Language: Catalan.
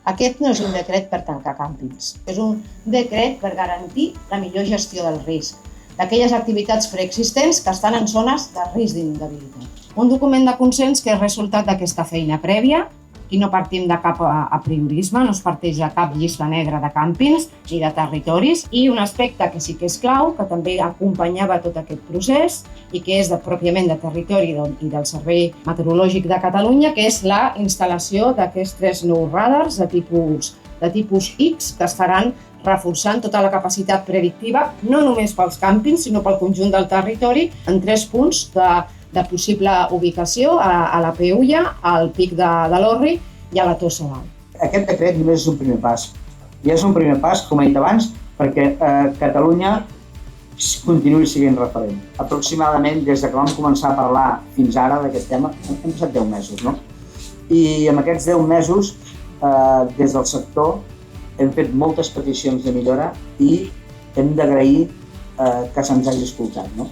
Aquest no és un decret per tancar càmpings, és un decret per garantir la millor gestió del risc d'aquelles activitats preexistents que estan en zones de risc d'inundabilitat. Un document de consens que és resultat d'aquesta feina prèvia i no partim de cap apriorisme, no es parteix de cap llista negra de càmpings ni de territoris, i un aspecte que sí que és clau, que també acompanyava tot aquest procés i que és pròpiament de territori i del Servei Meteorològic de Catalunya, que és la instal·lació d'aquests 3 nous radars de tipus X que estaran reforçant tota la capacitat predictiva, no només pels càmpings, sinó pel conjunt del territori, en 3 punts de possible ubicació, a la Peulla, al Pic de l'Orri i a la Tossa d'Alt. Aquest decret només és un primer pas. I és un primer pas, com he dit abans, perquè Catalunya continuï sent referent. Aproximadament, des que vam començar a parlar fins ara d'aquest tema, hem passat 10 mesos, no? I en aquests 10 mesos, des del sector, hem fet moltes peticions de millora i hem d'agrair que se'ns hagi escoltat, no?